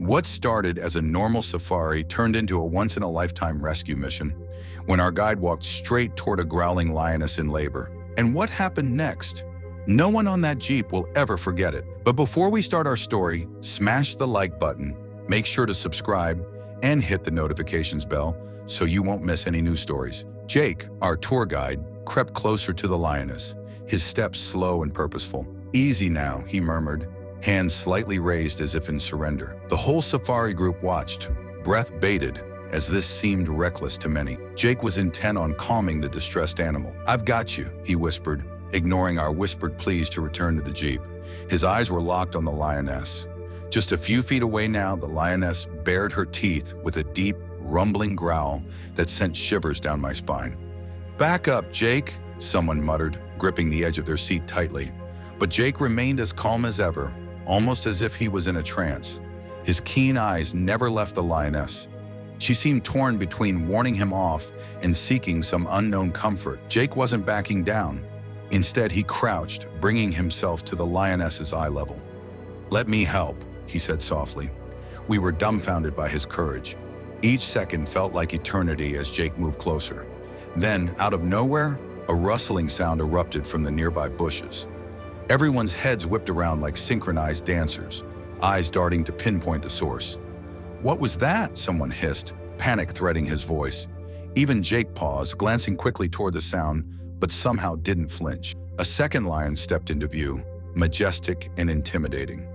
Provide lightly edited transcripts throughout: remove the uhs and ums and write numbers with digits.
What started as a normal safari turned into a once-in-a-lifetime rescue mission when our guide walked straight toward a growling lioness in labor. And what happened next? No one on that Jeep will ever forget it. But before we start our story, smash the like button, make sure to subscribe, and hit the notifications bell so you won't miss any new stories. Jake, our tour guide, crept closer to the lioness, his steps slow and purposeful. "Easy now," he murmured, hands slightly raised as if in surrender. The whole safari group watched, breath bated, as this seemed reckless to many. Jake was intent on calming the distressed animal. "I've got you," he whispered, ignoring our whispered pleas to return to the Jeep. His eyes were locked on the lioness. Just a few feet away now, the lioness bared her teeth with a deep, rumbling growl that sent shivers down my spine. "Back up, Jake," someone muttered, gripping the edge of their seat tightly. But Jake remained as calm as ever, almost as if he was in a trance. His keen eyes never left the lioness. She seemed torn between warning him off and seeking some unknown comfort. Jake wasn't backing down. Instead, he crouched, bringing himself to the lioness's eye level. "Let me help," he said softly. We were dumbfounded by his courage. Each second felt like eternity as Jake moved closer. Then, out of nowhere, a rustling sound erupted from the nearby bushes. Everyone's heads whipped around like synchronized dancers, eyes darting to pinpoint the source. "What was that?" someone hissed, panic threading his voice. Even Jake paused, glancing quickly toward the sound, but somehow didn't flinch. A second lion stepped into view, majestic and intimidating.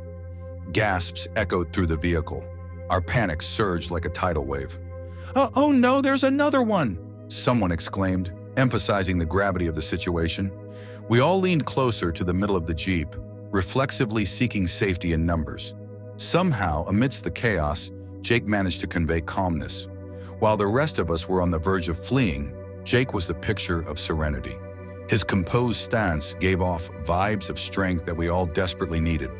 Gasps echoed through the vehicle. Our panic surged like a tidal wave. Oh no, there's another one!" someone exclaimed, emphasizing the gravity of the situation. We all leaned closer to the middle of the Jeep, reflexively seeking safety in numbers. Somehow, amidst the chaos, Jake managed to convey calmness. While the rest of us were on the verge of fleeing, Jake was the picture of serenity. His composed stance gave off vibes of strength that we all desperately needed.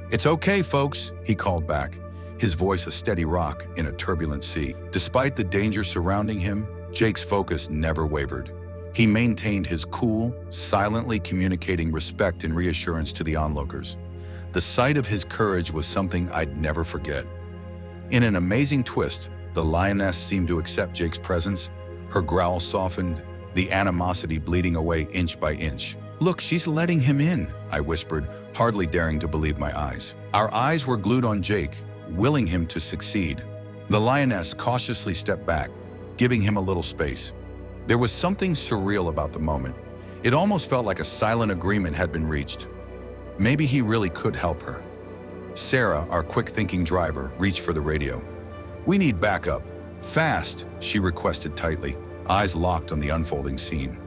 "It's okay, folks," he called back, his voice a steady rock in a turbulent sea. Despite the danger surrounding him, Jake's focus never wavered. He maintained his cool, silently communicating respect and reassurance to the onlookers. The sight of his courage was something I'd never forget. In an amazing twist, the lioness seemed to accept Jake's presence. Her growl softened, the animosity bleeding away inch by inch. "Look, she's letting him in," I whispered, hardly daring to believe my eyes. Our eyes were glued on Jake, willing him to succeed. The lioness cautiously stepped back, giving him a little space. There was something surreal about the moment. It almost felt like a silent agreement had been reached. Maybe he really could help her. Sarah, our quick-thinking driver, reached for the radio. "We need backup. Fast," she requested tightly, eyes locked on the unfolding scene.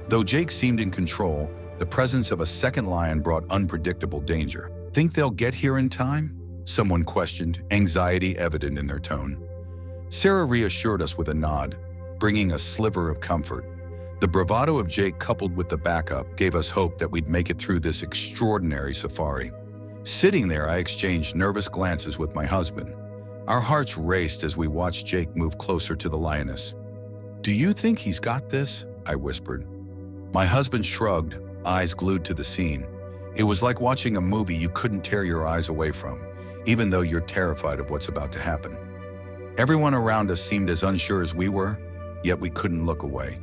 Though Jake seemed in control, the presence of a second lion brought unpredictable danger. "Think they'll get here in time?" someone questioned, anxiety evident in their tone. Sarah reassured us with a nod, bringing a sliver of comfort. The bravado of Jake coupled with the backup gave us hope that we'd make it through this extraordinary safari. Sitting there, I exchanged nervous glances with my husband. Our hearts raced as we watched Jake move closer to the lioness. "Do you think he's got this?" I whispered. My husband shrugged, eyes glued to the scene. It was like watching a movie you couldn't tear your eyes away from, even though you're terrified of what's about to happen. Everyone around us seemed as unsure as we were, yet we couldn't look away.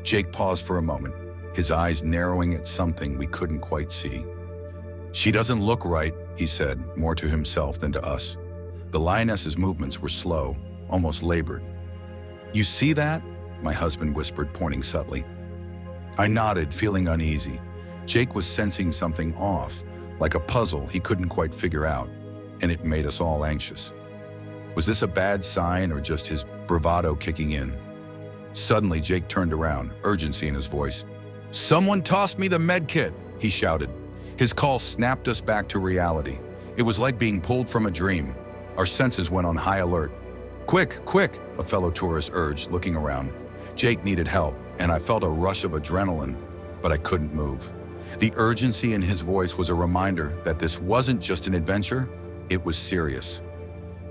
Jake paused for a moment, his eyes narrowing at something we couldn't quite see. "She doesn't look right," he said, more to himself than to us. The lioness's movements were slow, almost labored. "You see that?" my husband whispered, pointing subtly. I nodded, feeling uneasy. Jake was sensing something off, like a puzzle he couldn't quite figure out, and it made us all anxious. Was this a bad sign or just his bravado kicking in? Suddenly, Jake turned around, urgency in his voice. "Someone tossed me the medkit," he shouted. His call snapped us back to reality. It was like being pulled from a dream. Our senses went on high alert. "Quick, quick," a fellow tourist urged, looking around. Jake needed help, and I felt a rush of adrenaline, but I couldn't move. The urgency in his voice was a reminder that this wasn't just an adventure, it was serious.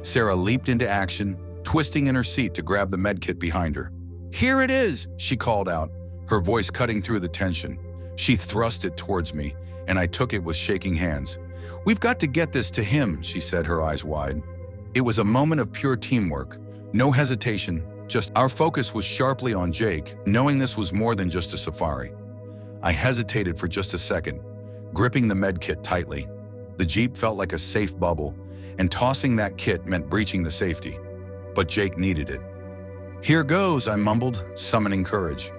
Sarah leaped into action, twisting in her seat to grab the medkit behind her. "Here it is," she called out, her voice cutting through the tension. She thrust it towards me, and I took it with shaking hands. "We've got to get this to him," she said, her eyes wide. It was a moment of pure teamwork, no hesitation, just our focus was sharply on Jake, knowing this was more than just a safari. I hesitated for just a second, gripping the medkit tightly. The Jeep felt like a safe bubble, and tossing that kit meant breaching the safety. But Jake needed it. "Here goes," I mumbled, summoning courage.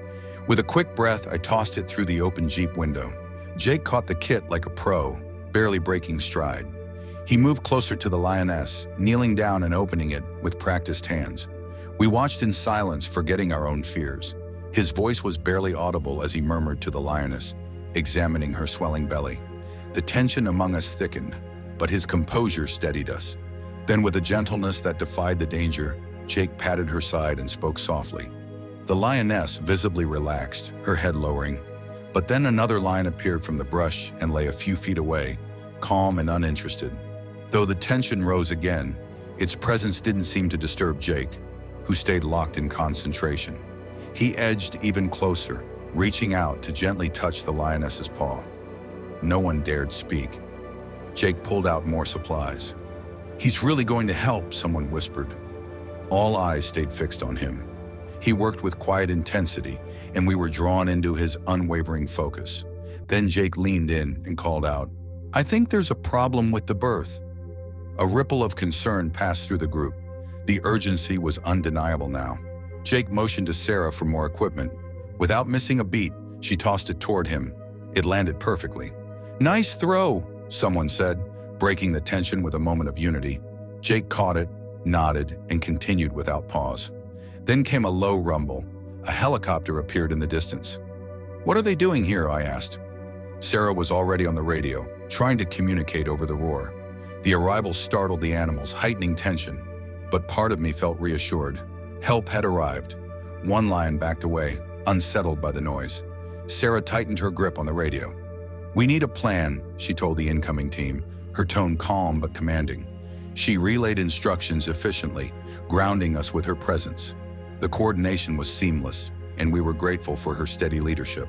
With a quick breath, I tossed it through the open Jeep window. Jake caught the kit like a pro, barely breaking stride. He moved closer to the Lioness, kneeling down and opening it with practiced hands. We watched in silence, forgetting our own fears. His voice was barely audible as he murmured to the Lioness, examining her swelling belly. The tension among us thickened, but his composure steadied us. Then, with a gentleness that defied the danger, Jake patted her side and spoke softly. The Lioness visibly relaxed, her head lowering. But then another lion appeared from the brush and lay a few feet away, calm and uninterested. Though the tension rose again, its presence didn't seem to disturb Jake, who stayed locked in concentration. He edged even closer, reaching out to gently touch the lioness's paw. No one dared speak. Jake pulled out more supplies. "He's really going to help," someone whispered. All eyes stayed fixed on him. He worked with quiet intensity, and we were drawn into his unwavering focus. Then Jake leaned in and called out, "I think there's a problem with the birth." A ripple of concern passed through the group. The urgency was undeniable now. Jake motioned to Sarah for more equipment. Without missing a beat, she tossed it toward him. It landed perfectly. "Nice throw," someone said, breaking the tension with a moment of unity. Jake caught it, nodded, and continued without pause. Then came a low rumble. A helicopter appeared in the distance. "What are they doing here?" I asked. Sarah was already on the radio, trying to communicate over the roar. The arrival startled the animals, heightening tension. But part of me felt reassured. Help had arrived. One lion backed away, unsettled by the noise. Sarah tightened her grip on the radio. "We need a plan," she told the incoming team, her tone calm but commanding. She relayed instructions efficiently, grounding us with her presence. The coordination was seamless, and we were grateful for her steady leadership.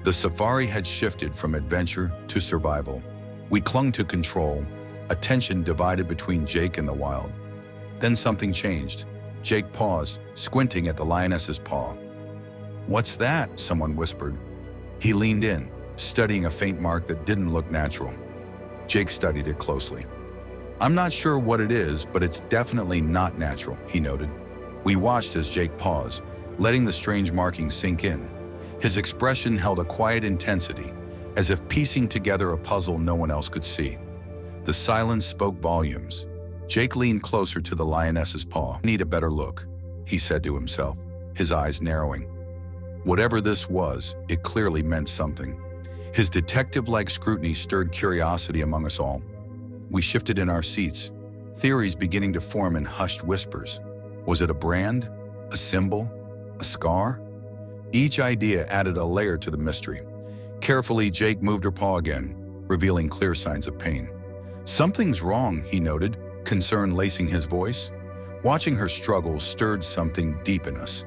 The safari had shifted from adventure to survival. We clung to control, attention divided between Jake and the wild. Then something changed. Jake paused, squinting at the lioness's paw. "What's that?" someone whispered. He leaned in, studying a faint mark that didn't look natural. Jake studied it closely. "I'm not sure what it is, but it's definitely not natural," he noted. We watched as Jake paused, letting the strange marking sink in. His expression held a quiet intensity, as if piecing together a puzzle no one else could see. The silence spoke volumes. Jake leaned closer to the lioness's paw. "Need a better look," he said to himself, his eyes narrowing. Whatever this was, it clearly meant something. His detective-like scrutiny stirred curiosity among us all. We shifted in our seats, theories beginning to form in hushed whispers. Was it a brand? A symbol? A scar? Each idea added a layer to the mystery. Carefully, Jake moved her paw again, revealing clear signs of pain. "Something's wrong," he noted, concern lacing his voice. Watching her struggle stirred something deep in us.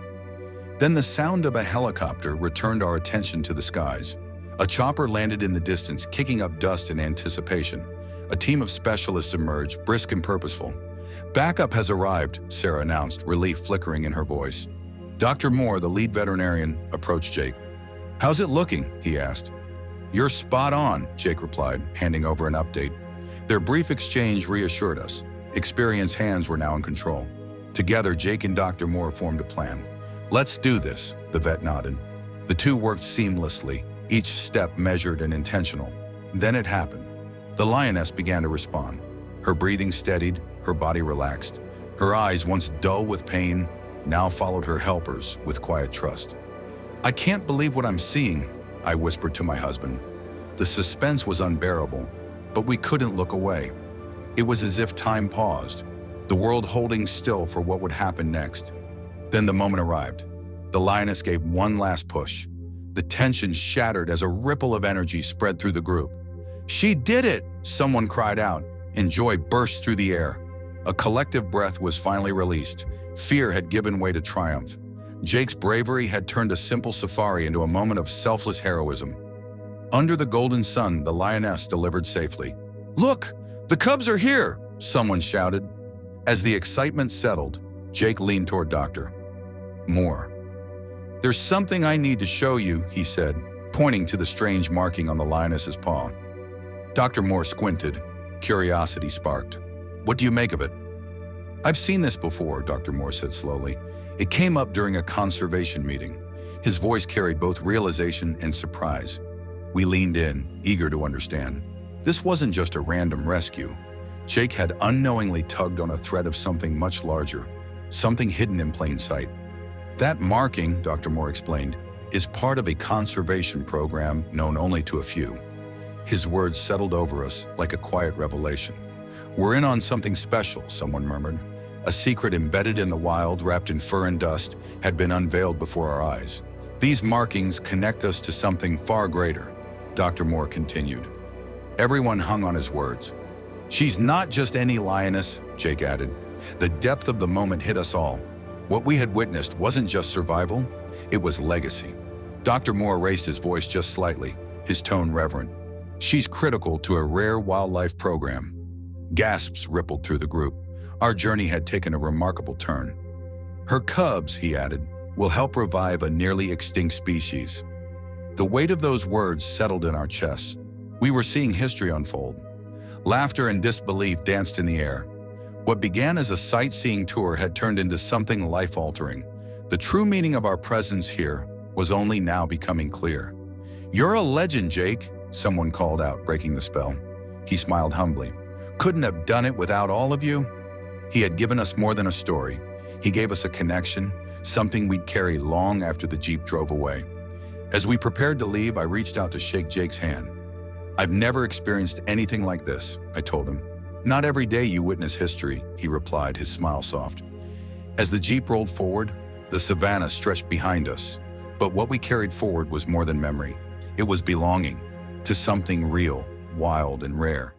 Then the sound of a helicopter returned our attention to the skies. A chopper landed in the distance, kicking up dust in anticipation. A team of specialists emerged, brisk and purposeful. "Backup has arrived," Sarah announced, relief flickering in her voice. Dr. Moore, the lead veterinarian, approached Jake. "How's it looking?" he asked. "You're spot on," Jake replied, handing over an update. Their brief exchange reassured us. Experienced hands were now in control. Together, Jake and Dr. Moore formed a plan. "Let's do this," the vet nodded. The two worked seamlessly, each step measured and intentional. Then it happened. The lioness began to respond. Her breathing steadied, her body relaxed. Her eyes, once dull with pain, now followed her helpers with quiet trust. "I can't believe what I'm seeing," I whispered to my husband. The suspense was unbearable, but we couldn't look away. It was as if time paused, the world holding still for what would happen next. Then the moment arrived. The lioness gave one last push. The tension shattered as a ripple of energy spread through the group. "She did it!" someone cried out, and joy burst through the air. A collective breath was finally released. Fear had given way to triumph. Jake's bravery had turned a simple safari into a moment of selfless heroism. Under the golden sun, the lioness delivered safely. "Look, the cubs are here!" someone shouted. As the excitement settled, Jake leaned toward Dr. Moore. "There's something I need to show you," he said, pointing to the strange marking on the lioness's paw. Dr. Moore squinted. Curiosity sparked. "What do you make of it?" "I've seen this before," Dr. Moore said slowly. "It came up during a conservation meeting." His voice carried both realization and surprise. We leaned in, eager to understand. This wasn't just a random rescue. Jake had unknowingly tugged on a thread of something much larger, something hidden in plain sight. "That marking," Dr. Moore explained, "is part of a conservation program known only to a few." His words settled over us like a quiet revelation. "We're in on something special," someone murmured. A secret embedded in the wild, wrapped in fur and dust, had been unveiled before our eyes. "These markings connect us to something far greater," Dr. Moore continued. Everyone hung on his words. "She's not just any lioness," Jake added. The depth of the moment hit us all. What we had witnessed wasn't just survival, it was legacy. Dr. Moore raised his voice just slightly, his tone reverent. "She's critical to a rare wildlife program." Gasps rippled through the group. Our journey had taken a remarkable turn. "Her cubs," he added, "will help revive a nearly extinct species." The weight of those words settled in our chests. We were seeing history unfold. Laughter and disbelief danced in the air. What began as a sightseeing tour had turned into something life-altering. The true meaning of our presence here was only now becoming clear. "You're a legend, Jake," someone called out, breaking the spell. He smiled humbly. "Couldn't have done it without all of you." He had given us more than a story. He gave us a connection, something we'd carry long after the Jeep drove away. As we prepared to leave, I reached out to shake Jake's hand. "I've never experienced anything like this," I told him. "Not every day you witness history," he replied, his smile soft. As the Jeep rolled forward, the savannah stretched behind us. But what we carried forward was more than memory. It was belonging to something real, wild, and rare.